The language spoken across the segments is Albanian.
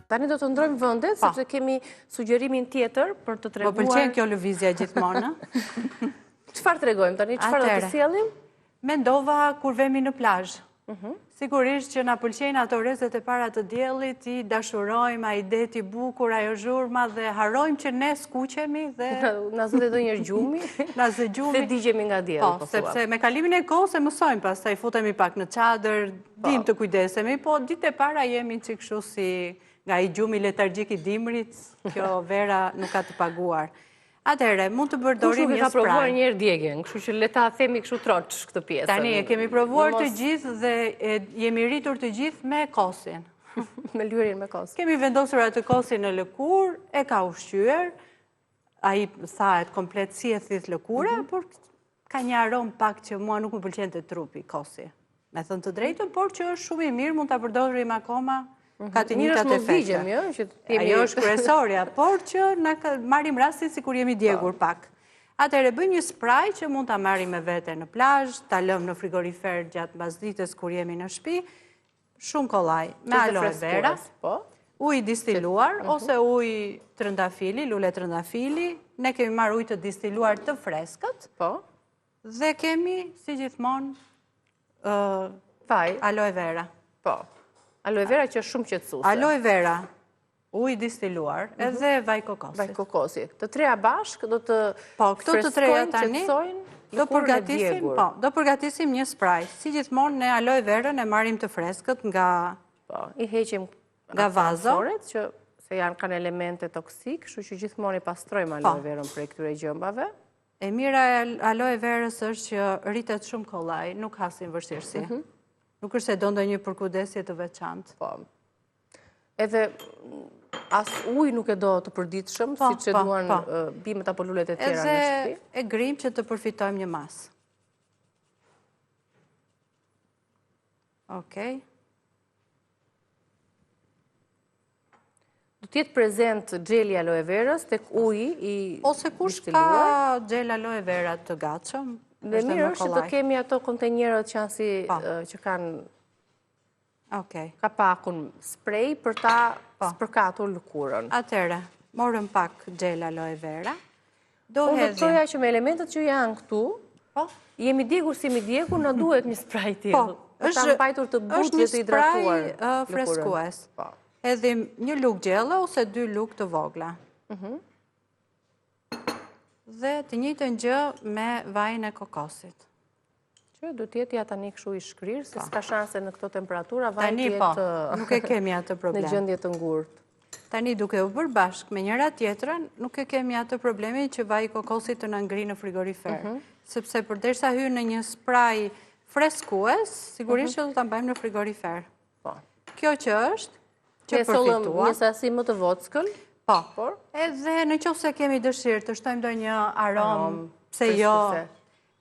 Tani do të ndrojmë vëndet, sepse kemi sugjerimin tjetër për të treguar... Po pëlqen kjo lëvizja gjithmonë. Çfarë tregojmë tani? Çfarë do të sjellim? Mendova kur vemi në plazh. Sigurisht që na pëlqejnë ato rrezet e para të diellit, i dashurojmë, ai deti bukur, ajo zhurma dhe harrojmë që ne skuqemi dhe na zë ndonjëherë gjumi. Na zë gjumi. Dhe digjemi nga dielli, po sepse me kalimin e kohës e mësojmë, pastaj futemi pak në çadër, dim të kujdesemi, po ditë e para jemi çik kështu si nga i gjumi letargjik i dimrit, kjo vera nuk ka të paguar. Atëherë, mund të përdorim një spray. Kush nuk ka provuar një herë djegjen, kështu që le ta themi kështu troç këtë pjesën. Tani e kemi provuar të gjithë dhe jemi rritur të gjithë me kosin. Me lyrin me kosin. Kemi vendosur atë kosin në lëkurë, e ka ushqyer, ai thahet komplet si e thith lëkura, por ka një aromë pak që mua nuk më pëlqente trupi kosi. Me thënë të drejtën, por që është shumë i mirë, mund ta përdorim akoma. Ka të njëjtat efekte. Ajo është kryesorja, por që na marrim rastin sikur jemi djegur pak. Atëherë bëjmë një spray që mund ta marrim me vete në plazh, ta lëmë në frigorifer gjatë mbasdites kur jemi në shtëpi, shumë kollaj, me aloe vera, ujë distiluar ose ujë trëndafili, lule trëndafili. Ne kemi marrë ujë të distiluar të freskët. Dhe kemi, si gjithmonë, aloe vera. Aloe vera që është shumë qetësuese. Aloe vera, ujë distiluar, edhe vaj kokosi. Vaj kokosi. Të treja bashkë do të freskojnë, qetësojnë lëkurën e djegur. Do përgatisim një spray. Si gjithmonë ne aloe verën e marrim të freskët nga i heqim nga vazo, që se kanë elemente toksik, kështu që gjithmonë i pastrojmë aloe verën prej këtyre gjëmbave. E mira e aloe verës është që rritet shumë kollaj, nuk hasin vështirësi. Nuk është se do ndonjë përkujdesje të veçantë. Edhe as ujë nuk e do të përditshëm, siç e duan bimët apo lulet e tjera në shtëpi. E grim që të përfitojmë një masë. Okej. Do të jetë prezent xheli aloe verës tek uji i ose kush ka xhel aloe vera të gatshëm. Dhe mirë është që të kemi ato kontenjerët që janë si që kanë kapakun spray për ta spërkatur lëkurën. Atëre, morëm pak xhel aloe vera. Unë do të thoja që me elementet që janë këtu, jemi djegur si mi djegur, na duhet një spray tillë. Është mbajtur të butë dhe të hidratuar lëkurën. Është një spray freskues. Hedhim një lugë gjelle ose 2 lugë të vogla. Dhe të njëjtën gjë me vajin e kokosit. Që do të jetë ja tani kështu i shkrirë, se s'ka shanse në këto temperatura vaji të jetë nuk e kemi atë problem. Në gjendje të ngurtë. Tani duke u bërë bashkë me njëra tjetrën, nuk e kemi atë problemi që vaji kokosit të na ngri në frigorifer. Sepse përderisa hyn në një spray freskues, sigurisht që do ta mbajmë në frigorifer. Kjo që është që përfituam një sasi më të vockël. Edhe në qoftë se kemi dëshirë të shtojmë ndonjë aromë, pse jo,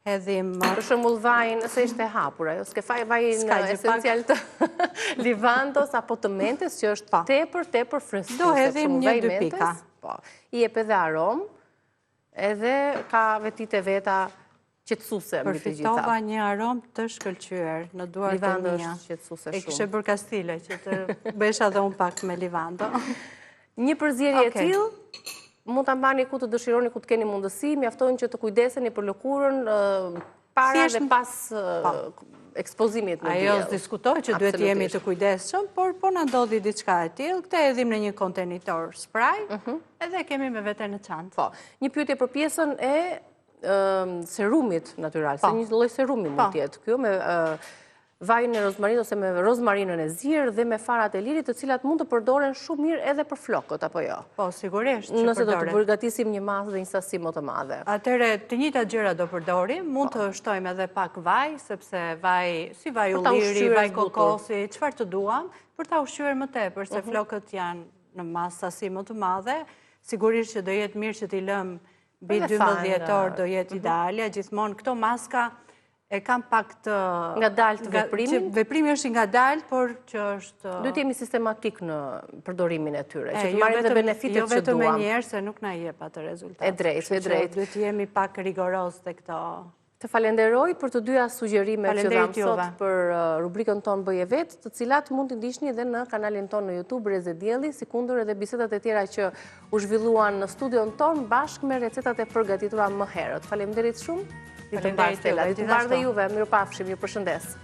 hedhim... Për shembull vajin, se ishte hapur, ajo, s'ke faj vajin esencial të livandos apo të mentes, që është tepër freskuese. Do hedhim 1-2 pika. I jep edhe aromë, edhe ka vetit e veta qetësuese mbi të gjitha. Përfitova një aromë të shkëlqyer në duart e mia. Livando është qetësuese shumë. E kishe bërë kastile që të bësh edhe unë pak me livando. Një përzierje e tillë, mund ta mbani ku të dëshironi, ku të keni mundësi, mjafton që të kujdeseni për lëkurën para dhe pas ekspozimit në diell. Ajo diskutohet që duhet jemi të kujdesshëm, por po na ndodhi diçka e tillë, këtë hedhim në një kontenitor spray, edhe kemi me vete në çantë. Një pyetje për pjesën e serumit natyral, se një lloj serumi mund të jetë kjo me vajin e rozmarinit ose me rozmarinën e zirë dhe me farat e lirit, të cilat mund të përdoren shumë mirë edhe për flokët, apo jo? Po, sigurisht që përdoren. Nëse do të përgatisim një masë dhe një sasi më të madhe. Atëre, të njëjtat gjëra do përdorim, mund të shtojmë edhe pak vaj, sepse vaj, si vaj ulliri, vaj kokosi, çfarë të duam, për ta ushqyer më tepër, se flokët janë në masë sasi më të madhe, sigurisht që do jetë mirë që t'i lëm mbi 12 orë, do jetë ideale, gjithmonë këto maska e kam pak të... Nga dalë të veprimin? Veprimi është nga dalë, por që është... Duhet jemi sistematik në përdorimin e tyre, që të marim dhe benefitet që duam. Jo vetëm e njerë, se nuk na jep atë rezultat. E drejt. Duhet jemi pak rigoroz të këto Të falenderoj për të dyja sugjerime që dhamë sot juve. për rubrikën tonë Bëje Vetë, të cilat mund të ndihni edhe në kanalin tonë në YouTube Reze Dielli, si kundër edhe bisedat e tjera që u zhvilluan në studion tonë bashkë me recetat e përgatitura më herët. Faleminderit shumë. Faleminderit juve. Ditë mbar dhe juve, mirupafshim, ju përshëndes.